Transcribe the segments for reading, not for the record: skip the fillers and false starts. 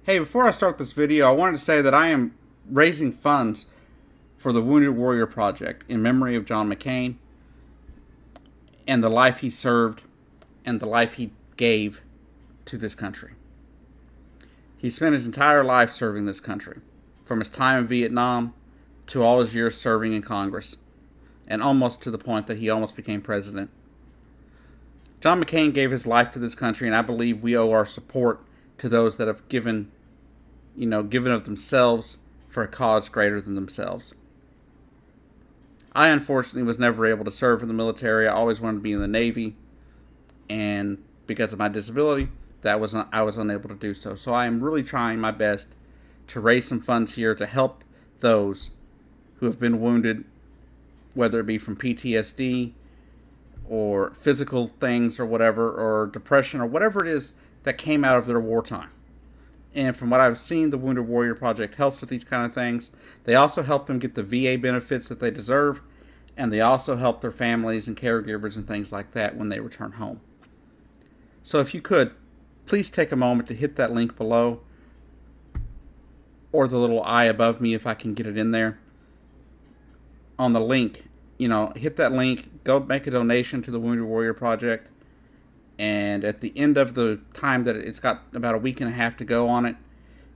Hey, before I start this video, I wanted to say that I am raising funds for the Wounded Warrior Project in memory of John McCain and the life he served and the life he gave to this country. He spent his entire life serving this country, from his time in Vietnam to all his years serving in Congress, and almost to the point that he almost became president. John McCain gave his life to this country, and I believe we owe our support to those that have given of themselves for a cause greater than themselves. I unfortunately was never able to serve in the military. I always wanted to be in the Navy, and because of my disability, I was unable to do so. So I am really trying my best to raise some funds here to help those who have been wounded, whether it be from PTSD or physical things or whatever, or depression or whatever it is that came out of their wartime. And from what I've seen, the Wounded Warrior Project helps with these kind of things. They also help them get the VA benefits that they deserve, and they also help their families and caregivers and things like that when they return home. So if you could, please take a moment to hit that link below, or the little I above me if I can get it in there. On the link, hit that link, go make a donation to the Wounded Warrior Project. And at the end of the time that it's got about a week and a half to go on it,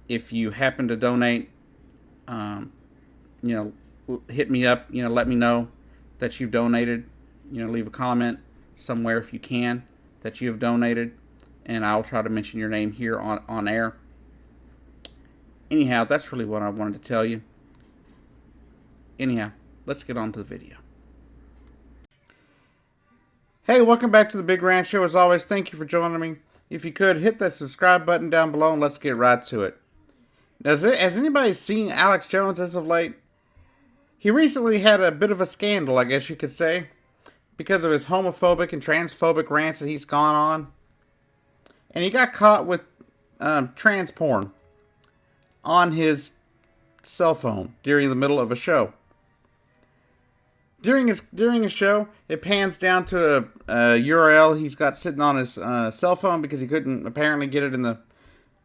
if you happen to donate, hit me up, let me know that you've donated, leave a comment somewhere if you can that you have donated, and I'll try to mention your name here on air. Anyhow, that's really what I wanted to tell you. Anyhow, let's get on to the video. Hey, welcome back to the Big Ranch Show. As always, thank you for joining me. If you could, hit that subscribe button down below and let's get right to it. Has anybody seen Alex Jones as of late? He recently had a bit of a scandal, I guess you could say, because of his homophobic and transphobic rants that he's gone on. And he got caught with trans porn on his cell phone during the middle of a show. During his show, it pans down to a URL he's got sitting on his cell phone because he couldn't apparently get it in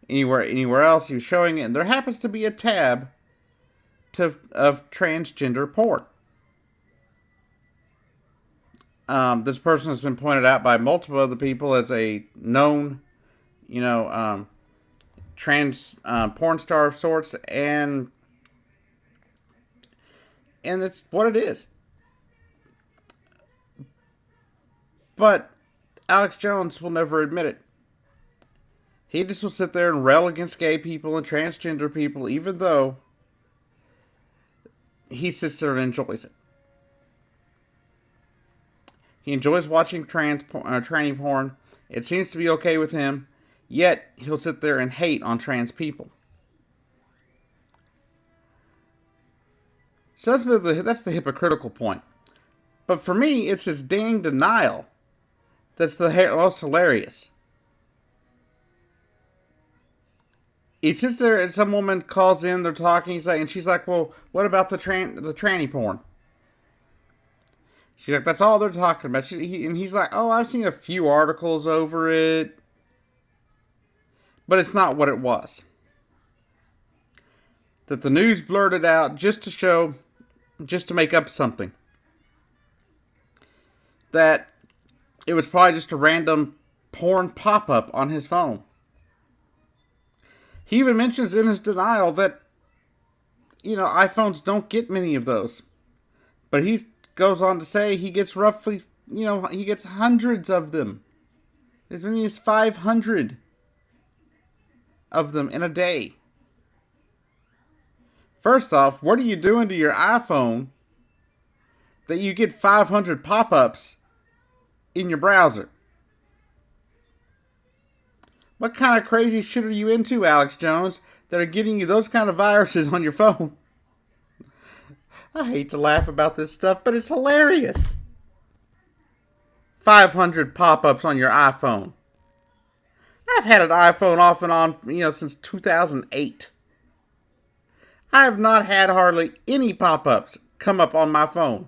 anywhere else. He was showing it, and there happens to be a tab of transgender porn. This person has been pointed out by multiple other people as a known, trans porn star of sorts, and it's what it is. But Alex Jones will never admit it. He just will sit there and rail against gay people and transgender people, even though he sits there and enjoys it. He enjoys watching tranny porn. It seems to be okay with him, yet he'll sit there and hate on trans people. So that's the hypocritical point. But for me, it's his dang denial that's the most hilarious. He sits there and some woman calls in, they're talking, and she's like, well, what about the tranny porn? She's like, that's all they're talking about. And he's like, oh, I've seen a few articles over it. But it's not what it was. That the news blurted out just to make up something. That it was probably just a random porn pop-up on his phone. He even mentions in his denial that, iPhones don't get many of those. But he goes on to say he gets roughly, he gets hundreds of them. As many as 500 of them in a day. First off, what are you doing to your iPhone that you get 500 pop-ups in your browser? What kind of crazy shit are you into, Alex Jones, that are getting you those kind of viruses on your phone? I hate to laugh about this stuff, but it's hilarious. 500 pop-ups on your iPhone. I've had an iPhone off and on, since 2008. I have not had hardly any pop-ups come up on my phone.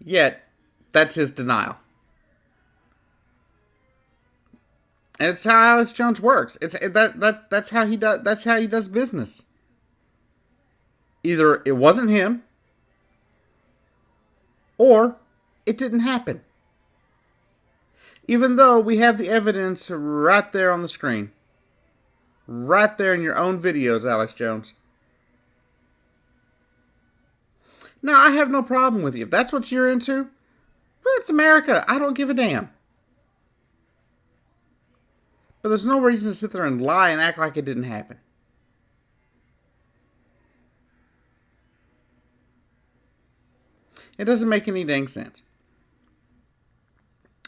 Yet, That's his denial. And it's how Alex Jones works. That's how he does. That's how he does business. Either it wasn't him, or it didn't happen. Even though we have the evidence right there on the screen, right there in your own videos, Alex Jones. Now, I have no problem with you. If that's what you're into, well, it's America. I don't give a damn. But there's no reason to sit there and lie and act like it didn't happen. It doesn't make any dang sense.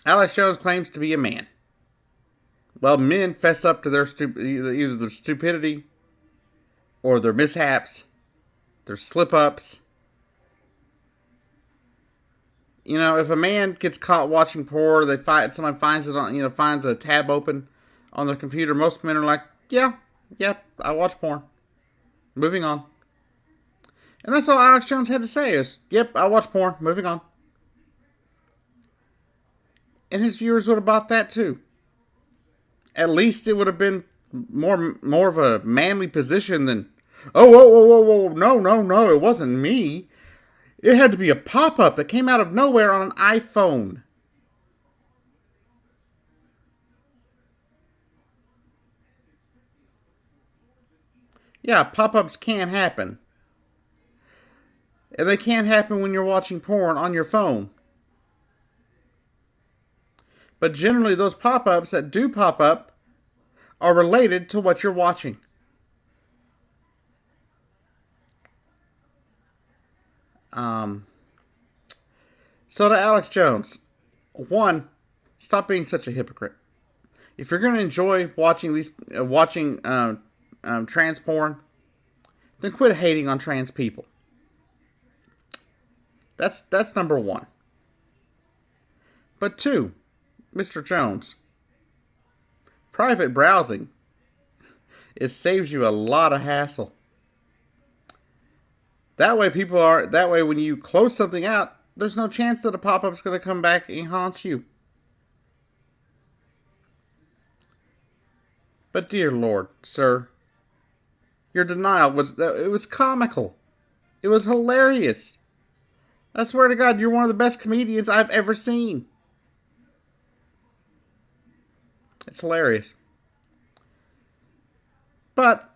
Alex Jones claims to be a man. Well, men fess up to their either their stupidity or their mishaps, their slip-ups. You know, if a man gets caught watching porn, someone finds it on, finds a tab open on their computer. Most men are like, yeah, I watch porn. Moving on. And that's all Alex Jones had to say is, yep, I watch porn. Moving on. And his viewers would have bought that too. At least it would have been more of a manly position than, whoa, no, it wasn't me. It had to be a pop-up that came out of nowhere on an iPhone. Yeah, pop-ups can happen. And they can't happen when you're watching porn on your phone. But generally, those pop-ups that do pop up are related to what you're watching. So to Alex Jones, one, stop being such a hypocrite. If you're going to enjoy watching trans porn, then quit hating on trans people. That's number one. But two, Mr. Jones, private browsing, it saves you a lot of hassle. That way when you close something out, there's no chance that a pop-up's going to come back and haunt you. But dear Lord, sir, your denial was comical. It was hilarious. I swear to God, you're one of the best comedians I've ever seen. It's hilarious. But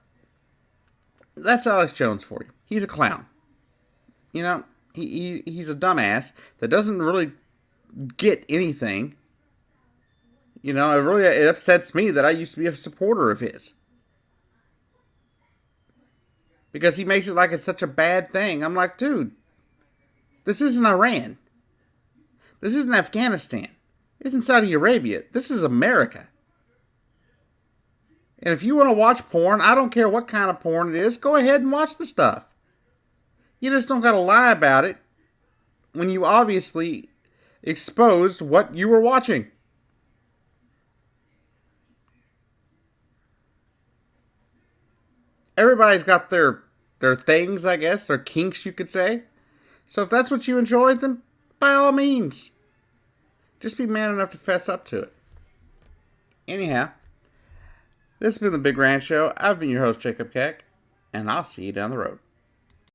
that's Alex Jones for you. He's a clown. You know, he's a dumbass that doesn't really get anything. You know, it upsets me that I used to be a supporter of his. Because he makes it like it's such a bad thing. I'm like, dude, this isn't Iran. This isn't Afghanistan. This isn't Saudi Arabia. This is America. And if you want to watch porn, I don't care what kind of porn it is, go ahead and watch the stuff. You just don't got to lie about it when you obviously exposed what you were watching. Everybody's got their things, I guess, their kinks, you could say. So if that's what you enjoy, then by all means, just be man enough to fess up to it. Anyhow, this has been the Big Rant Show. I've been your host, Jacob Keck, and I'll see you down the road.